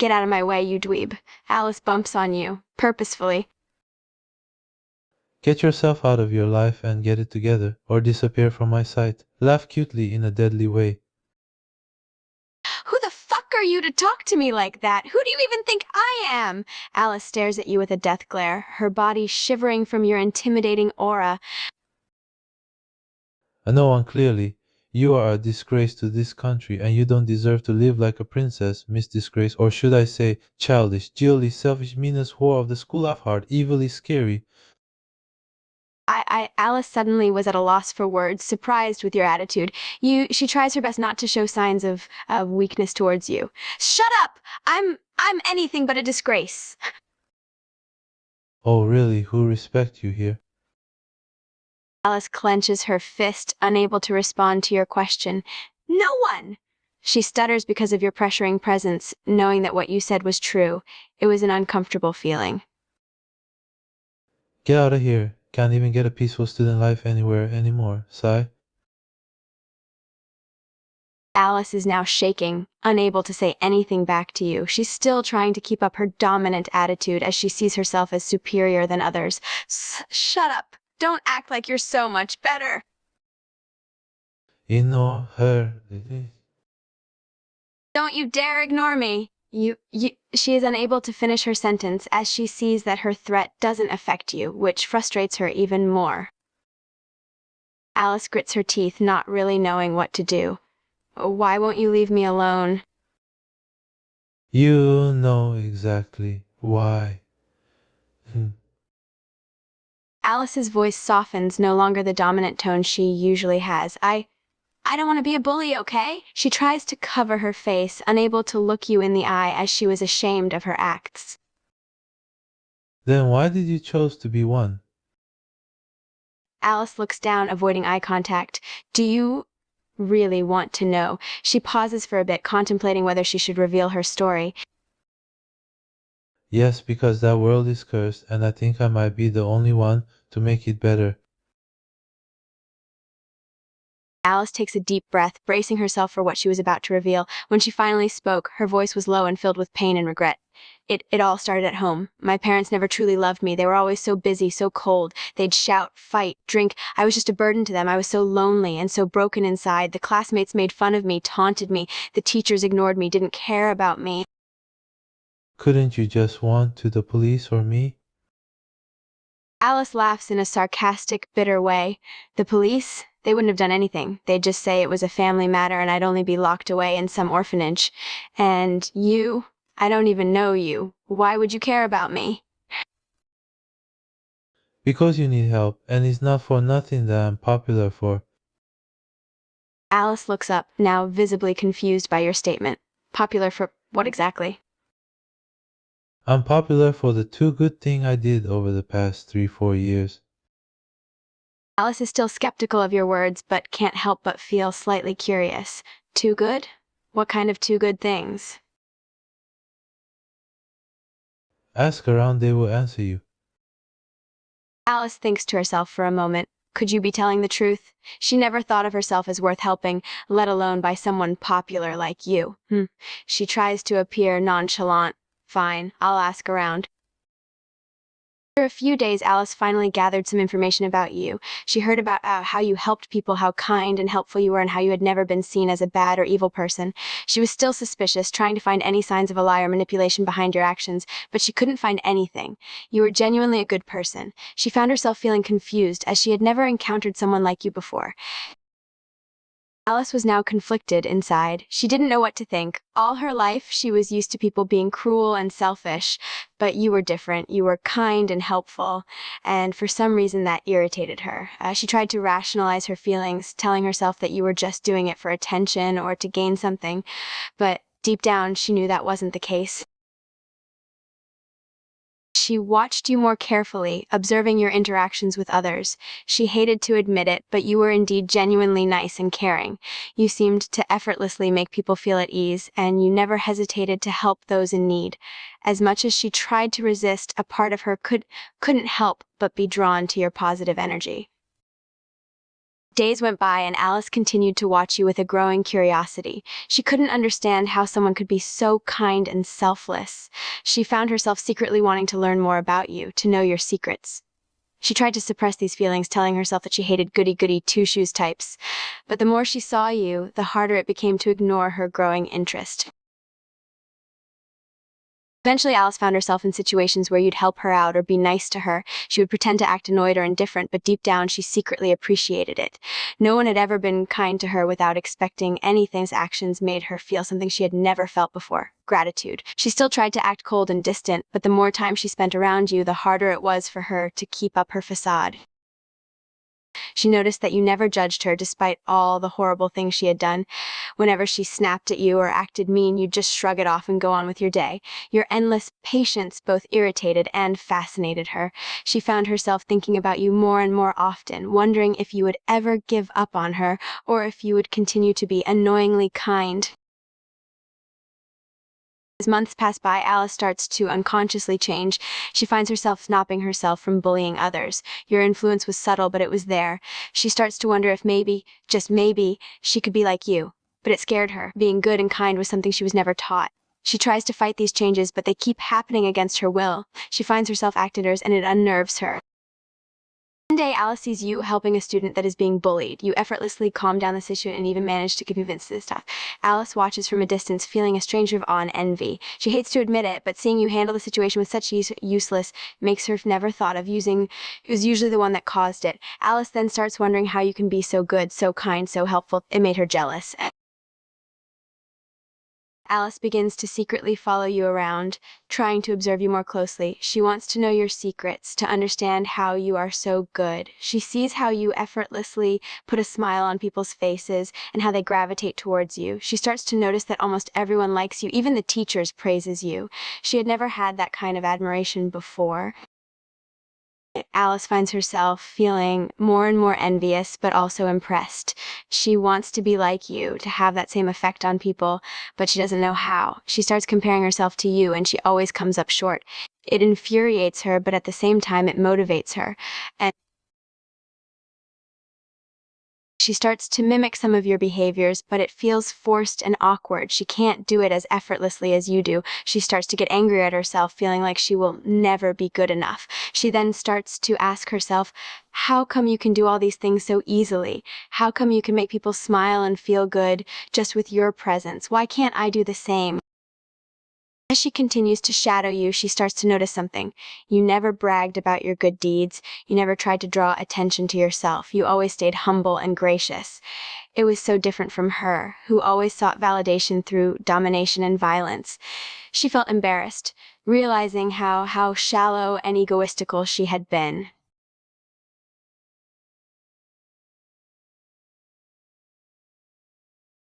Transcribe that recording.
Get out of my way, you dweeb. Alice bumps on you, purposefully. Get yourself out of your life and get it together, or disappear from my sight. Laugh cutely in a deadly way. Who the fuck are you to talk to me like that? Who do you even think I am? Alice stares at you with a death glare, her body shivering from your intimidating aura. I know unclearly. You are a disgrace to this country, and you don't deserve to live like a princess, Miss Disgrace, or should I say, childish, jilly, selfish, meanest whore of the school of heart, evilly scary. Alice suddenly was at a loss for words, surprised with your attitude. She tries her best not to show signs of weakness towards you. Shut up! I'm anything but a disgrace. Oh, really? Who respect you here? Alice clenches her fist, unable to respond to your question. No one! She stutters because of your pressuring presence, knowing that what you said was true. It was an uncomfortable feeling. Get out of here. Can't even get a peaceful student life anywhere anymore. Sigh. Alice is now shaking, unable to say anything back to you. She's still trying to keep up her dominant attitude as she sees herself as superior than others. Shut up! Don't act like you're so much better! Ignore her. Don't you dare ignore me! She is unable to finish her sentence as she sees that her threat doesn't affect you, which frustrates her even more. Alice grits her teeth, not really knowing what to do. Why won't you leave me alone? You know exactly why. Alice's voice softens, no longer the dominant tone she usually has. I don't want to be a bully, okay? She tries to cover her face, unable to look you in the eye as she was ashamed of her acts. Then why did you choose to be one? Alice looks down, avoiding eye contact. Do you really want to know? She pauses for a bit, contemplating whether she should reveal her story. Yes, because that world is cursed, and I think I might be the only one to make it better. Alice takes a deep breath, bracing herself for what she was about to reveal. When she finally spoke, her voice was low and filled with pain and regret. It all started at home. My parents never truly loved me. They were always so busy, so cold. They'd shout, fight, drink. I was just a burden to them. I was so lonely and so broken inside. The classmates made fun of me, taunted me. The teachers ignored me, didn't care about me. Couldn't you just want to the police or me? Alice laughs in a sarcastic, bitter way. The police? They wouldn't have done anything. They'd just say it was a family matter and I'd only be locked away in some orphanage. And you? I don't even know you. Why would you care about me? Because you need help, and it's not for nothing that I'm popular for. Alice looks up, now visibly confused by your statement. Popular for what exactly? I'm popular for the two good thing I did over the past 3-4 years. Alice is still skeptical of your words, but can't help but feel slightly curious. Too good? What kind of two good things? Ask around, they will answer you. Alice thinks to herself for a moment. Could you be telling the truth? She never thought of herself as worth helping, let alone by someone popular like you. She tries to appear nonchalant. Fine, I'll ask around. After a few days, Alice finally gathered some information about you. She heard about how you helped people, how kind and helpful you were, and how you had never been seen as a bad or evil person. She was still suspicious, trying to find any signs of a lie or manipulation behind your actions, but she couldn't find anything. You were genuinely a good person. She found herself feeling confused, as she had never encountered someone like you before. Alice was now conflicted inside. She didn't know what to think. All her life, she was used to people being cruel and selfish, but you were different. You were kind and helpful, and for some reason that irritated her. She tried to rationalize her feelings, telling herself that you were just doing it for attention or to gain something, but deep down, she knew that wasn't the case. She watched you more carefully, observing your interactions with others. She hated to admit it, but you were indeed genuinely nice and caring. You seemed to effortlessly make people feel at ease, and you never hesitated to help those in need. As much as she tried to resist, a part of her couldn't help but be drawn to your positive energy. Days went by and Alice continued to watch you with a growing curiosity. She couldn't understand how someone could be so kind and selfless. She found herself secretly wanting to learn more about you, to know your secrets. She tried to suppress these feelings, telling herself that she hated goody-goody two-shoes types. But the more she saw you, the harder it became to ignore her growing interest. Eventually, Alice found herself in situations where you'd help her out or be nice to her. She would pretend to act annoyed or indifferent, but deep down, she secretly appreciated it. No one had ever been kind to her without expecting anything. His actions made her feel something she had never felt before: gratitude. She still tried to act cold and distant, but the more time she spent around you, the harder it was for her to keep up her facade. She noticed that you never judged her despite all the horrible things she had done. Whenever she snapped at you or acted mean, you'd just shrug it off and go on with your day. Your endless patience both irritated and fascinated her. She found herself thinking about you more and more often, wondering if you would ever give up on her or if you would continue to be annoyingly kind. As months pass by, Alice starts to unconsciously change. She finds herself stopping herself from bullying others. Your influence was subtle, but it was there. She starts to wonder if maybe, just maybe, she could be like you. But it scared her. Being good and kind was something she was never taught. She tries to fight these changes, but they keep happening against her will. She finds herself acting others, and it unnerves her. One day, Alice sees you helping a student that is being bullied. You effortlessly calm down the situation and even manage to convince this stuff. Alice watches from a distance, feeling a strange of awe and envy. She hates to admit it, but seeing you handle the situation with such useless makes her never thought of using. It was usually the one that caused it. Alice then starts wondering how you can be so good, so kind, so helpful. It made her jealous. Alice begins to secretly follow you around, trying to observe you more closely. She wants to know your secrets, to understand how you are so good. She sees how you effortlessly put a smile on people's faces and how they gravitate towards you. She starts to notice that almost everyone likes you, even the teachers praises you. She had never had that kind of admiration before. Alice finds herself feeling more and more envious, but also impressed. She wants to be like you, to have that same effect on people, but she doesn't know how. She starts comparing herself to you, and she always comes up short. It infuriates her, but at the same time, it motivates her. And she starts to mimic some of your behaviors, but it feels forced and awkward. She can't do it as effortlessly as you do. She starts to get angry at herself, feeling like she will never be good enough. She then starts to ask herself, how come you can do all these things so easily? How come you can make people smile and feel good just with your presence? Why can't I do the same? As she continues to shadow you, she starts to notice something. You never bragged about your good deeds. You never tried to draw attention to yourself. You always stayed humble and gracious. It was so different from her, who always sought validation through domination and violence. She felt embarrassed, realizing how shallow and egoistical she had been.